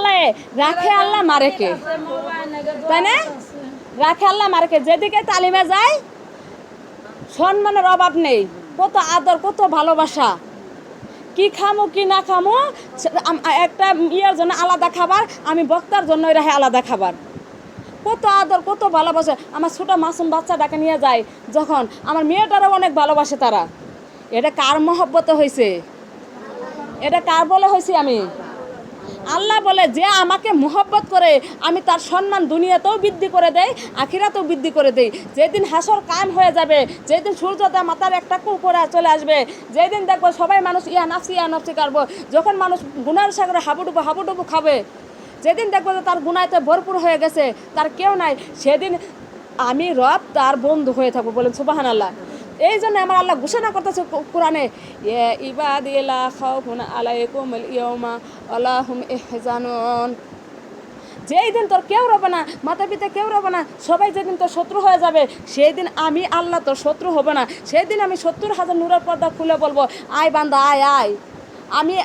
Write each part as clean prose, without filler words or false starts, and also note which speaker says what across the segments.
Speaker 1: আল্লাহ রাখে, আল্লাহ মারে কে, তাই না? রাখে আল্লাহ মারে কে। যেদিকে তালিমে যায় সম্মানের অভাব নেই, কত আদর, কত ভালোবাসা। কি খামো কি না খামো, একটা ইয়ের জন্য আলাদা খাবার, আমি বক্তার জন্য রাখে আলাদা খাবার। কত আদর, কত ভালোবাসে। আমার ছোটো মাসুম বাচ্চাটাকে নিয়ে যায় যখন, আমার মেয়েটারও অনেক ভালোবাসে তারা। এটা কার মহব্বতে হয়েছে? এটা কার বলে হয়েছে? আমি আল্লাহ বলে যে আমাকে মহব্বত করে আমি তার সম্মান দুনিয়াতেও বৃদ্ধি করে দেই, আখিরাতেও বৃদ্ধি করে দেই। যেদিন হাসর কায়েম হয়ে যাবে, যেদিন সূর্যটা মাথার একটা উপরে চলে আসবে, যেদিন দেখবো সবাই মানুষ ইয়া নাফসি কাটবো, যখন মানুষ গুনার সাগরে হাবুডুবু খাবে, যেদিন দেখবো যে তার গুনাইতে ভরপুর হয়ে গেছে, তার কেউ নাই, সেদিন আমি রব তার বন্ধু হয়ে থাকবো। বলেন সুবহানাল্লাহ। এই জন্য আমার আল্লাহ ঘোষণা করতেছে কোরআনে, ইবাদি লা খাউফুন আলাইকুমুল ইয়াওমা ওয়ালা হুম ইহজানুন। যেই দিন তোর কেউ রবে না, মাতা পিতা কেউ রবে না, সবাই যেদিন তোর শত্রু হয়ে যাবে, সেই দিন আমি আল্লাহ তোর শত্রু হবে না। সেই দিন আমি 70,000 নূরের পর্দা খুলে বলবো, আয় বান্দা আয় আয়। আমি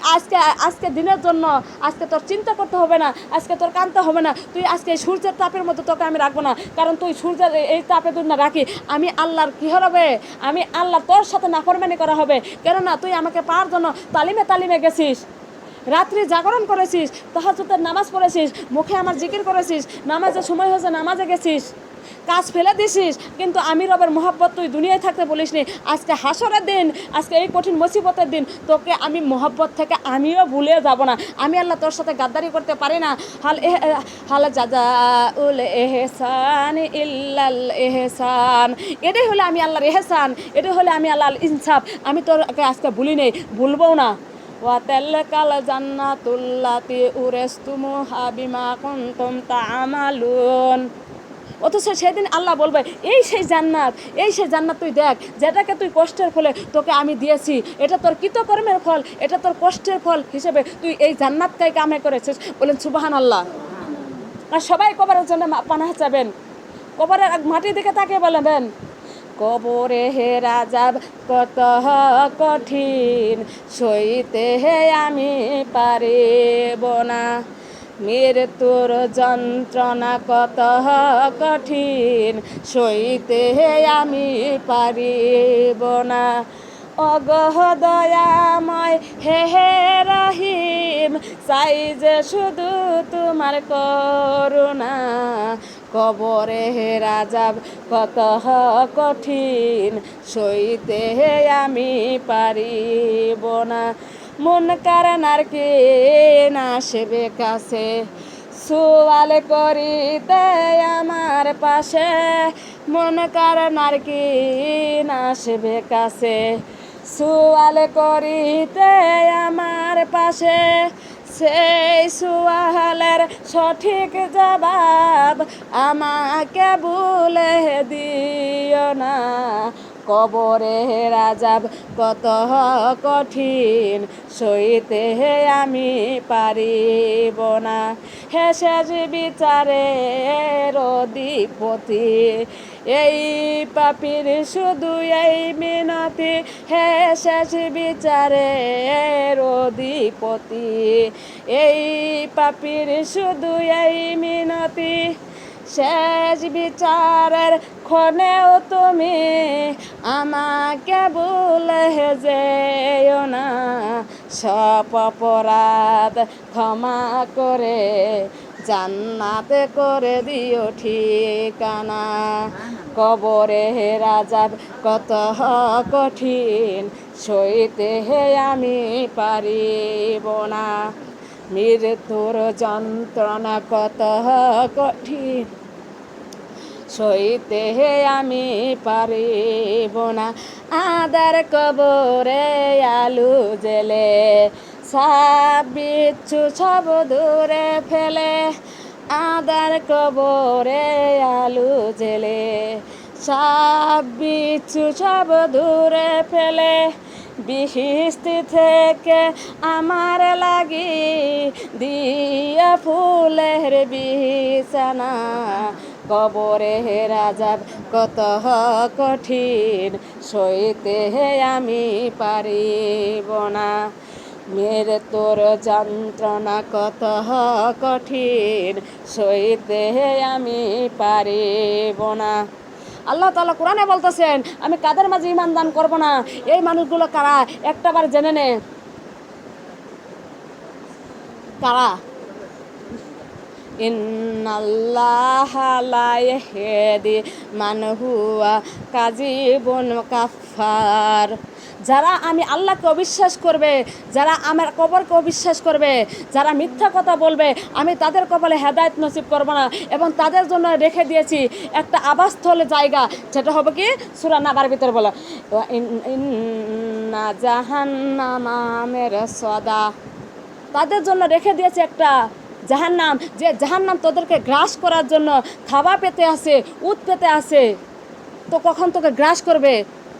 Speaker 1: আজকে দিনের জন্য আজকে তোর চিন্তা করতে হবে না, আজকে তোর কাঁদতে হবে না। তুই আজকে এই সূর্যের তাপের মতো তোকে আমি রাখবো না, কারণ তুই সূর্যের এই তাপে তুই না রাখি, আমি আল্লাহর কী হবে, আমি আল্লাহ তোর সাথে নাফরমানি করা হবে। কেননা তুই আমাকে পাওয়ার জন্য তালিমে গেছিস, রাত্রি জাগরণ করেছিস, তাহাজ্জুদের নামাজ পড়েছিস, মুখে আমার জিকির করেছিস, নামাজের সময় হয়েছে নামাজে গেছিস, কাজ ফেলে দিছিস, কিন্তু আমি রবের মহব্বত তুই দুনিয়ায় থাকতে বলিসনি। আজকে হাসরের দিন, আজকে এই কঠিন মুসিবতের দিন, তোকে আমি মহব্বত থেকে আমিও ভুলে যাব না। আমি আল্লাহ তোর সাথে গাদ্দারি করতে পারি না। হাল জাযাউল ইহসান ইল্লাল ইহসান। এটাই হলে আমি আল্লাহর ইহসান, এটাই হলে আমি আল্লাহর ইনসাফ। আমি তোরকে আজকে ভুলি নেই, ভুলবও না। ওয়াতালকাল জান্নাতুল্লাতি উরিসতুমুহা বিমা কুনতুম তা'মালুন। অথচ সেদিন আল্লাহ বলবে, এই সেই জান্নাত তুই দেখ, যেটাকে তুই কষ্টের ফলে তোকে আমি দিয়েছি, এটা তোর কৃতকর্মের ফল, এটা তোর কষ্টের ফল হিসেবে তুই এই জান্নাতকে কামাই করেছিস। বলেন সুবহানাল্লাহ। আর সবাই কবরের জন্য পানাহ চাবেন, কবরের মাটির দিকে তাকিয়ে বলবেন, কবরে হে রাজাব কত কঠিন, সইতে হে আমি পারিব না। মৃত্যুর যন্ত্রণা কত কঠিন, সইতে হে আমি পারিব না। অগহ দয়াময় হে হে রহিম, চাই যে শুধু তোমার করুণা। কবরে হে রাজাব কত কঠিন, সইতে হে আমি পারিব না। মুনকার নারকিন আসবে কাছে, সুয়াল করিতে আমার পাশে। মুনকার নারকিন আসবে কাছে, সুয়াল করিতে আমার পাশে। সেই সুয়ালের সঠিক জবাব আমাকে বলে দিও না। কবরে রাজাব কত কঠিন, সইতে আমি পারিব না। হে শেষ বিচারের অধিপতি, এই পাপীর শুধু এই মিনতি। হে শেষ বিচারের অধিপতি, এই পাপীর শুধু এই মিনতি। শেষ বিচারের ক্ষণেও তুমি আমাকে ভুলে যেও না। সব অপরাধ ক্ষমা করে জান্নাতে করে দিও ঠিকানা। কবরে হে রাজাব কত কঠিন, সইতে হে আমি পারিব না। মৃত্যুর যন্ত্রণা কত কঠিন, সইতে হে আমি পারিব না। আদার কবরে আলু জেলে, সাপ বিচ্ছু সব দূরে ফেলে। আদার কবরে আলু জেলে, সাপ বিচ্ছু সব দূরে ফেলে। বিহিস্তি থেকে আমার লাগি দিয়া ফুলের বিছানা। কবরে হে রাজাব কত কঠিন, সইতে হে আমি পারিব না। মেরে তোর যন্ত্রণা কত কঠিন, সইতে আমি পারিব না। আল্লাহ তাআলা কোরআনে বলতেছেন, আমি কাদের মাঝে ঈমান দান করব না? এই মানুষগুলো কারা? একটাবার জেনে নে কারা। ইন্নাল্লাহা লা ইয়াহদি মান হুয়া কাযিবুন কাফফার। যারা আমি আল্লাহকে অবিশ্বাস করবে, যারা আমার কবরকে অবিশ্বাস করবে, যারা মিথ্যা কথা বলবে, আমি তাদের কপালে হেদায়েত নসিব করব না। এবং তাদের জন্য রেখে দিয়েছি একটা আবাসস্থল জায়গা, যেটা হবে কি সূরা নাবার ভিতরে বলা, ইন্না জাহান্নামা মিরসাদা। তাদের জন্য রেখে দিয়েছে একটা জাহান্নাম, যে জাহান্নাম তোদেরকে গ্রাস করার জন্য খাওয়া পেতে আসে, উত পেতে আসে। তো কখন তোকে গ্রাস করবে?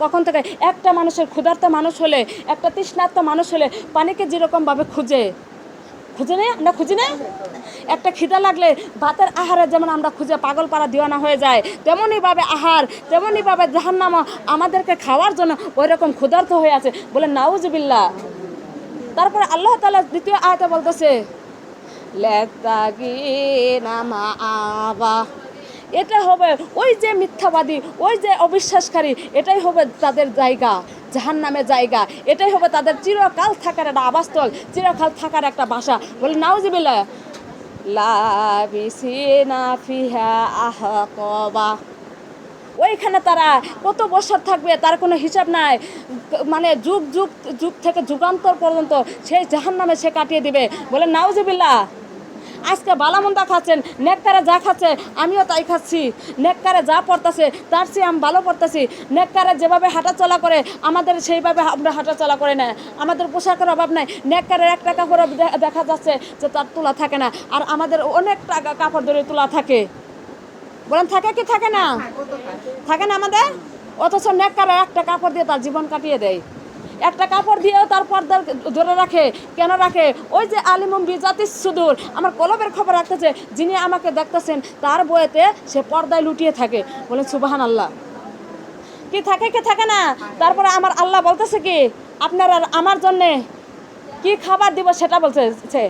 Speaker 1: কখন থেকে? একটা মানুষের ক্ষুধার্ত মানুষ হলে, একটা তৃষ্ণার্ত মানুষ হলে পানিকে যেরকমভাবে খুঁজে নেই, আমরা খুঁজি না? একটা খিদা লাগলে ভাতের আহারে যেমন আমরা খুঁজে পাগল পাড়া দিওয়ানা হয়ে যায়, তেমনইভাবে আহার, তেমনইভাবে জাহান্নামও আমাদেরকে খাওয়ার জন্য ওই রকম ক্ষুধার্ত হয়ে আছে। বলে নাউজুবিল্লাহ। তারপরে আল্লাহ তাআলা দ্বিতীয় আয়াতে বলতেছে, এটা হবে ওই যে মিথ্যাবাদী, ওই যে অবিশ্বাসকারী, এটাই হবে তাদের জায়গা, জাহান্নামের জায়গা। এটাই হবে তাদের চিরকাল থাকার একটা আবাসস্থল, চিরকাল থাকার একটা বাসা। বলে নাউজুবিল্লাহ। লাবিসিনা ফিহা আহকাবা। ওইখানে তারা কত বছর থাকবে তার কোনো হিসাব নাই। মানে যুগ যুগ যুগ থেকে যুগান্তর পর্যন্ত সেই জাহান্নামে সে কাটিয়ে দিবে। বলে নাউজুবিল্লাহ। আজকে বালামন্দা খাচ্ছেন, নেককারে যা খাচ্ছে আমিও তাই খাচ্ছি। নেককারে যা পড়তেছে তার চেয়ে আমি ভালো পড়তেছি। নেককারে যেভাবে হাঁটাচলা করে আমাদের সেইভাবে আমরা হাঁটাচলা করে না। আমাদের পোশাকের অভাব নাই। নেককারের একটা কাপড় দেখা যাচ্ছে যে তার তোলা থাকে না, আর আমাদের অনেক টাকা কাপড় ধরে তোলা থাকে। বলেন থাকে কি থাকে না? থাকে না আমাদের। অথচ নেককারে একটা কাপড় দিয়ে তার জীবন কাটিয়ে দেয়। একটা কাপড় দিয়েও তার পর্দা ধরে রাখে। কেন রাখে? ওই যে আলিমুম বিজাতিস সুদূর, আমার কলবের খবর রাখতেছে, যিনি আমাকে দেখতেছেন তার বইতে সে পর্দায় লুটিয়ে থাকে। বলেন সুবহানাল্লাহ। কি থাকে কি থাকে না? তারপরে আমার আল্লাহ বলতেছে কি, আপনারা আমার জন্যে কি খাবার দিব সেটা বলতেছে,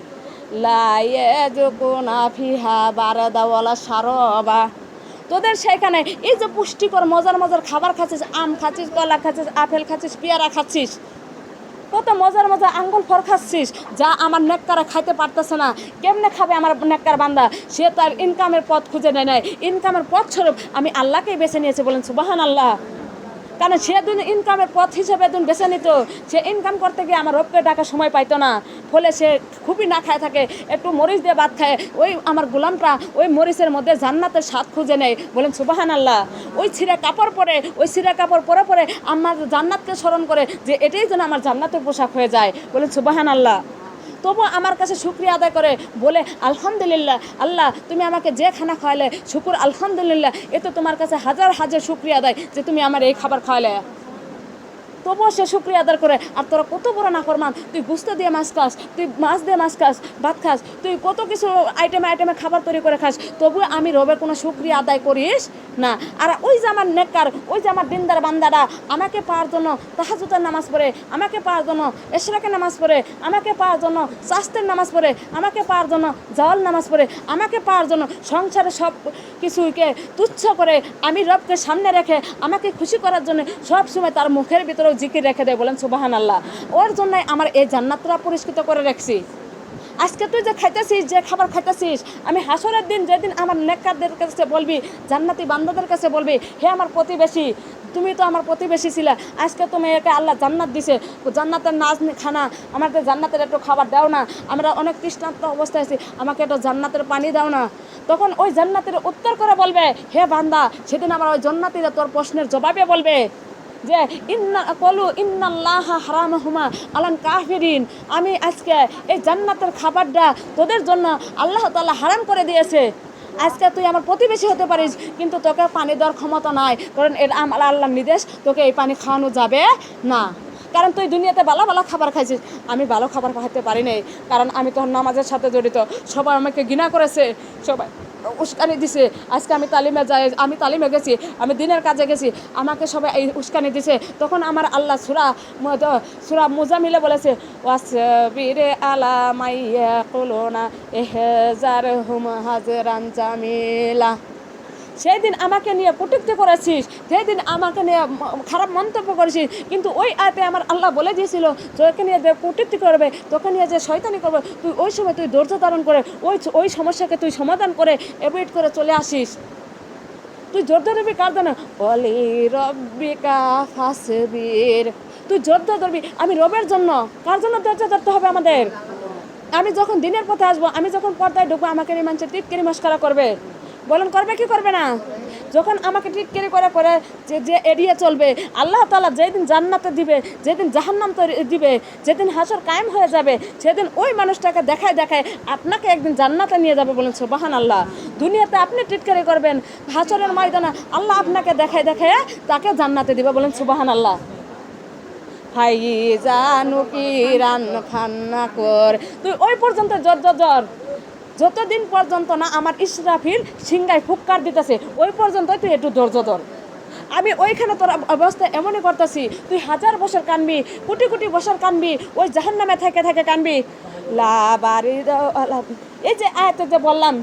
Speaker 1: লা ইয়াযুকুনা ফিহা বারাদা ওয়ালা শারাবা। তোদের সেখানে এই যে পুষ্টিকর মজার মজার খাবার খাচ্ছিস, আম খাচ্ছিস, কলা খাচ্ছিস, আপেল খাচ্ছিস, পেয়ারা খাচ্ছিস, কত মজার মজার আঙ্গুল ফল খাচ্ছিস, যা আমার নেককারা খাইতে পারতেছে না। কেমনে খাবে আমার নেককার বান্দা? সে তার ইনকামের পথ খুঁজে নেয়। ইনকামের পথ স্বরূপ আমি আল্লাহকেই বেছে নিয়েছি। বলেন সুবহানাল্লাহ। কারণ সে দিন ইনকামের পথ হিসেবে দিন বেছে নিত, সে ইনকাম করতে গিয়ে আমার রবকে ডাকার সময় পাইতো না। ফলে সে খুবই না খায় থাকে, একটু মরিচ দিয়ে ভাত খায়। ওই আমার গোলামটা ওই মরিচের মধ্যে জান্নাতের স্বাদ খুঁজে নেয়। বলেন সুবহানাল্লাহ। ওই ছিঁড়া কাপড় পরে, ওই ছিঁড়া কাপড় পরে পরে আমার জান্নাতকে স্মরণ করে যে এটাই যেন আমার জান্নাতের পোশাক হয়ে যায়। বলেন সুবহানাল্লাহ। তবু আমার কাছে শুকরিয়া আদায় করে বলে আলহামদুলিল্লাহ, আল্লাহ তুমি আমাকে যে খানা খাওয়ালে শুকুর আলহামদুলিল্লাহ। এ তো তোমার কাছে হাজার হাজার শুকরিয়া আদায় যে তুমি আমার এই খাবার খাওয়ালে। তবুও সে শুকরিয়া আদার করে। আর তোরা কত বড় নাফরমান, তুই গুস্ত দিয়ে মাছ খাস, তুই মাছ দিয়ে মাছ খাস, ভাত খাস, তুই কত কিছু আইটেমে আইটেমে খাবার তৈরি করে খাস, তবু আমি রবের কোনো শুকরিয়া আদায় করিস না। আর ওই যে আমার নেককার, ওই যে আমার দিনদার বান্দারা আমাকে পাওয়ার জন্য তাহাজ্জুদের নামাজ পড়ে, আমাকে পাওয়ার জন্য ইশরাকের নামাজ পড়ে, আমাকে পাওয়ার জন্য চাস্তের নামাজ পড়ে, আমাকে পাওয়ার জন্য জাওয়াল নামাজ পড়ে, আমাকে পাওয়ার জন্য সংসারে সব কিছুকে তুচ্ছ করে আমি রবকে সামনে রেখে আমাকে খুশি করার জন্য সব সময় তার মুখের ভিতরেও জিকির রেখে দেয়। বলেন সুবহানাল্লাহ। ওর জন্যই আমার এই জান্নাতটা পরিষ্কৃত করে রাখছি। আজকে তুই যে খাইতেছিস, যে খাবার খাইতেছিস, আমি হাসরের দিন যেদিন আমার নেককারদের কাছে বলবি, জান্নাতি বান্দাদের কাছে বলবি, হে আমার প্রতিবেশী, তুমি তো আমার প্রতিবেশী ছিলা, আজকে তুমি একে আল্লাহ জান্নাত দিছে, জান্নাতের নাজ খানা, আমাকে জান্নাতের একটু খাবার দাও না, আমরা অনেক তৃষ্ণার্ত অবস্থায় আছি, আমাকে একটু জান্নাতের পানি দাও না। তখন ওই জান্নাতের উত্তর করে বলবে, হে বান্দা, সেদিন আমার ওই জান্নাতীরা তোর প্রশ্নের জবাবে বলবে যে ইন্নাল্লাহা হারামাহুমা আলাল কাফিরিন, আমি আজকে এই জান্নাতের খাবারটা তোদের জন্য আল্লাহ তাআলা হারাম করে দিয়েছে। আজকে তুই আমার প্রতিবেশী হতে পারিস, কিন্তু তোকে পানি দেওয়ার ক্ষমতা নাই, কারণ এটা আমার আল্লাহর নির্দেশ, তোকে এই পানি খাওয়ানো যাবে না। কারণ তুই দুনিয়াতে ভালো ভালো খাবার খাইছিস, আমি ভালো খাবার খাইতে পারি নাই, কারণ আমি তোর নামাজের সাথে জড়িত। সবাই আমাকে ঘৃণা করেছে, সবাই উস্কানি দিছে। আজকে আমি তালিমে যাই, আমি তালিমে গেছি, আমি দিনের কাজে গেছি, আমাকে সবাই এই উস্কানি দিছে। তখন আমার আল্লাহ সূরা মুজাম্মিলে বলেছে, ওয়াসবিরে আলা মাইয়া কুলুনা ইহজারহুম হাজরান জামিলা। সেই দিন আমাকে নিয়ে কটূক্তি করেছিস, সেই দিন আমাকে নিয়ে খারাপ মন্তব্য করেছিস, কিন্তু ওই আয়াতে আমার আল্লাহ বলে দিয়েছিল তোকে নিয়ে যে কটূক্তি করবে, তোকে নিয়ে যে শয়তানি করবে, তুই ওই সময় তুই ধৈর্য ধারণ করে ওই সমস্যাকে তুই সমাধান করে এভয়েড করে চলে আসিস। তুই ধৈর্য ধরবি কার জন্য? বলি রব্বিকা ফাসবির। তুই ধৈর্য ধরবি আমি রবের জন্য। কার জন্য ধৈর্য ধরতে হবে আমাদের? আমি যখন দিনের পথে আসবো, আমি যখন পর্দায় ঢুকবো, আমাকে এই মানুষের টিটকিরি মস্করা করবে, বলেন করবে কি করবে না? যখন আমাকে টিটকিরি করে করে যে এড়িয়ে চলবে, আল্লাহ তাআলা যেদিন জান্নাতে দিবে, যেদিন জাহান্নাম দিবে, যেদিন হাসর কায়েম হয়ে যাবে, সেদিন ওই মানুষটাকে দেখায় দেখায় আপনাকে একদিন জান্নাতে নিয়ে যাবে। বলেন সুবহানাল্লাহ। দুনিয়াতে আপনি টিটকিরি করবেন, হাসরের ময়দানে আল্লাহ আপনাকে দেখায় দেখায় তাকে জান্নাতে দিবে। বলেন সুবহানাল্লাহ। ফাইজানু কিরান ফান্নাকর। তুই ওই পর্যন্ত যতদিন পর্যন্ত না আমার ইসরাফিল সিংহায় ফুৎকার দিতেছে, ওই পর্যন্ত তুই একটু ধৈর্য ধর। আমি ওইখানে তোর অবস্থা এমনই করতেছি, তুই 1000 বছর কানবি, কোটি কোটি বছর কানবি, ওই জাহান্নামে থেকে থেকে কানবি। এই যে আয়াতে যে বললাম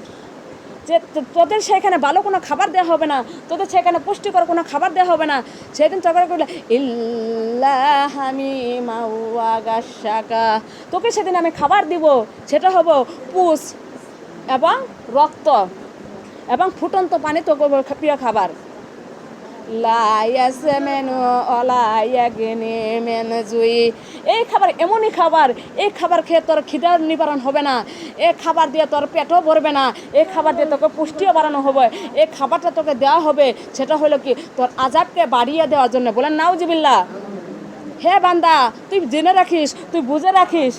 Speaker 1: যে তোদের সেখানে ভালো কোনো খাবার দেওয়া হবে না, তোদের সেখানে পুষ্টিকর কোনো খাবার দেওয়া হবে না, সেদিন চকরা করলে তোকে সেদিন আমি খাবার দিব, সেটা হবো পুষ এবং রক্ত এবং ফুটন্ত পানি, তো প্রিয় খাবার। এই খাবার এমনই খাবার, এই খাবার খেয়ে তোর খিদার নিবারণ হবে না, এই খাবার দিয়ে তোর পেটও ভরবে না, এই খাবার দিয়ে তোকে পুষ্টিও বাড়ানো হবে। এই খাবারটা তোকে দেওয়া হবে, সেটা হলো কি তোর আযাবকে বাড়িয়ে দেওয়ার জন্য। বলেন নাউজুবিল্লাহ। হে বান্দা, তুই জেনে রাখিস, তুই বুঝে রাখিস,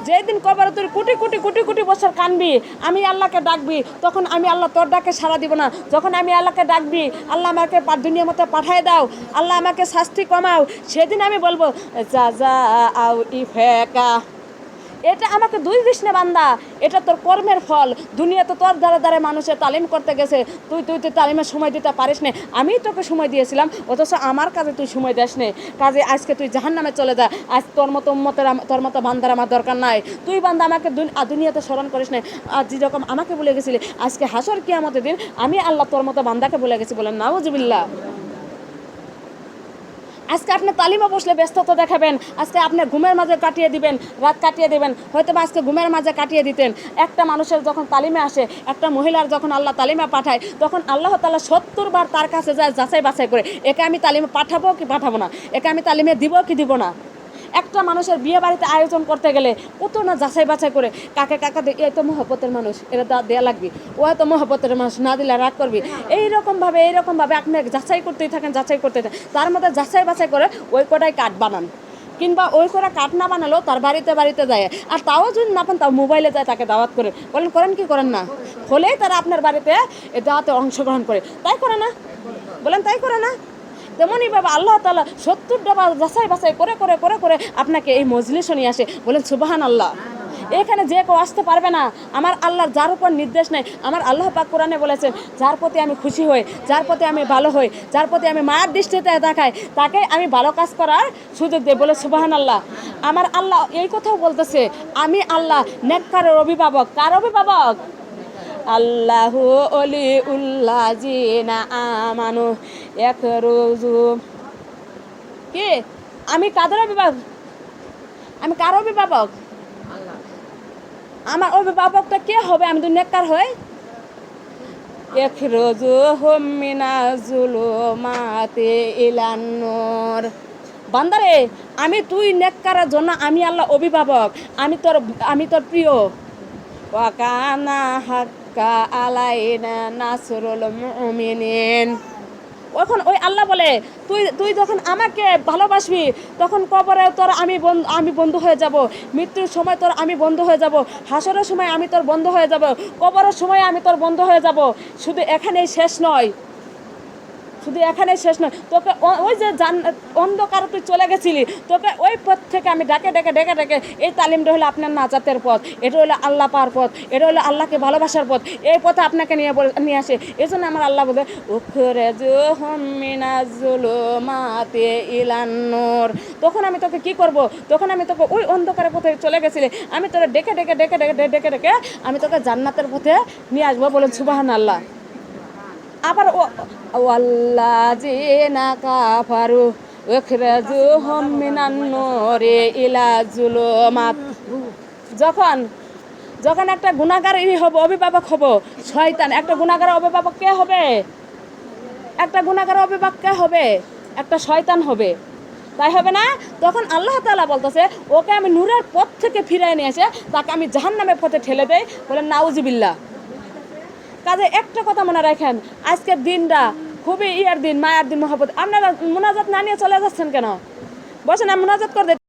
Speaker 1: যেদিন কবরে তুই কোটি কোটি কোটি কোটি বছর কানবি, আমি আল্লাহকে ডাকবি, তখন আমি আল্লাহ তোর ডাকে সাড়া দিব না। যখন আমি আল্লাহকে ডাকবি, আল্লাহ আমাকে দুনিয়ার মতো পাঠায় দাও, আল্লাহ আমাকে শাস্তি কমাও, সেদিন আমি বলবো যা যা আও ইফেকা। এটা আমাকে দুই দিস না বান্দা, এটা তোর কর্মের ফল। দুনিয়াতে তোর দ্বারা দ্বারা মানুষের তালিম করতে গেছে, তুই তালিমের সময় দিতে পারিস না, আমি তোকে সময় দিয়েছিলাম, অথচ আমার কাজে তুই সময় দিস নে। কাজে আজকে তুই জাহান্নামে চলে যা। আজ তোর মতো বান্দার আমার দরকার নাই। তুই বান্দা আমাকে দুনিয়াতে স্মরণ করিস না। আজ যেরকম আমাকে বলে গেছিলি, আজকে হাসর কিয়ামতের দিন আমি আল্লাহ তোর মতো বান্দাকে বলে গেছি। বলেন নাউজুবিল্লাহ। আজকে আপনি তালিমে বসলে ব্যস্ততা দেখাবেন, আজকে আপনি ঘুমের মাঝে কাটিয়ে দিবেন, রাত কাটিয়ে দেবেন, হয়তো বা আজকে ঘুমের মাঝে কাটিয়ে দিতেন। একটা মানুষের যখন তালিমে আসে, একটা মহিলার যখন আল্লাহ তালিমে পাঠায়, তখন আল্লাহ তাআলা 70 বার তার কাছে যায় যাচাই বাছাই করে, একে আমি তালিমে পাঠাবো কি পাঠাবো না, একে আমি তালিমে দিব কি দিব না। একটা মানুষের বিয়ে বাড়িতে আয়োজন করতে গেলে কত না যাচাই বাছাই করে, কাকে কাকা এই তো মহব্বতের মানুষ, এটা দেওয়া লাগবে, ও হয়তো মহব্বতের মানুষ, না দিলে রাগ করবি। এইরকমভাবে আপনি যাচাই করতেই থাকেন, তার মধ্যে যাচাই বাছাই করে ওই কটাই কাঠ বানান, কিংবা ওই করে কাঠ না বানালেও তার বাড়িতে যায়, আর তাও যদি না পান তাও মোবাইলে যায় তাকে দাওয়াত করে। বলেন করেন কি করেন না? হলেই তারা আপনার বাড়িতে দাওয়াতে অংশগ্রহণ করে, তাই করে না? বলেন তাই করে না? তেমনই বাবা আল্লাহ তাআলা 70টা বার যাচাই বাছাই করে করে করে করে আপনাকে এই মজলিসে নিয়ে আসে। বলেন সুবহানাল্লাহ। এখানে যে কেউ আসতে পারবে না, আমার আল্লাহর যার উপর নির্দেশ নেই। আমার আল্লাহ পাক কোরআনে বলেছেন, যার প্রতি আমি খুশি হই, যার প্রতি আমি ভালো হই, যার প্রতি আমি মায়ের দৃষ্টিতে দেখাই, তাকে আমি ভালো কাজ করার সুযোগ দিই। বলে সুবহানাল্লাহ। আমার আল্লাহ এই কথাও বলতেছে, আমি আল্লাহ নেককারের অভিভাবক। কার অভিভাবক? আল্লাহু ওলিউল্লাযিনা আমানু ইয়াখরুজু। কি আমি কাদের অভিভাবক? আমি কার অভিভাবক? আমার অভিভাবকটা কে হবে? আমি তো নেককার হই। ইয়াখরুজুহুম মিনাজ-জুলুমাতি ইলান নূর। বান্দারে, তুই নেককারের জন্য আমি আল্লাহ অভিভাবক, আমি তোর প্রিয়। ওয়া কানা হাক্কা আলাইনা নাসরুল মুমিনিন। ওই আল্লাহ বলে, তুই যখন আমাকে ভালোবাসবি, তখন কবরে তোর আমি বন্ধু হয়ে যাব, মৃত্যুর সময় তোর আমি বন্ধু হয়ে যাব, হাসরের সময় আমি তোর বন্ধু হয়ে যাব, কবরের সময় আমি তোর বন্ধু হয়ে যাব। শুধু এখানেই শেষ নয়, শুধু এখানে শেষ নয়, তোকে ওই যে অন্ধকারে তুই চলে গেছিলি, তোকে ওই পথ থেকে আমি ডেকে ডেকে ডেকে ডেকে, এই তালিমটা হলো আপনার নাজাতের পথ, এটা হলো আল্লাহ পাওয়ার পথ, এটা হলো আল্লাহকে ভালোবাসার পথ, এই পথে আপনাকে নিয়ে আসে। এই জন্য আমার আল্লাহ বলে উখরিজুহুম মিনাজ-জুলুমাতি ইলান নূর। তখন আমি তোকে কি করব? তখন আমি তোকে ওই অন্ধকারের পথে চলে গেছিলি, আমি তোকে ডেকে ডেকে ডেকে ডেকে ডেকে ডেকে আমি তোকে জান্নাতের পথে নিয়ে আসবো। বলেন সুবহানাল্লাহ। আবার ওয়াল্লাযিনা কাফারু উখরিজুহুম মিনান নূরি ইলা যুলুমাত। যখন একটা গুনাহগার হবে, অভিভাবক হব শয়তান, একটা গুনাহগারের অভিভাবক কে হবে? একটা গুনাহগারের অভিভাবক কে হবে? একটা শয়তান হবে, তাই হবে না? তখন আল্লাহ তাআলা বলতেছে ওকে আমি নূরের পথ থেকে ফিরিয়ে নিয়ে এসে তাকে আমি জাহান্নামের পথে ঠেলে দেই। বলেন নাউজুবিল্লাহ। কাজে একটা কথা মনে রাখেন, আজকের দিনটা খুবই দিন, মায়ার দিন, মহব্বত। আপনারা মুনাজাত না নিয়ে চলে যাচ্ছেন কেন? বসেন, আমি মুনাজাত করে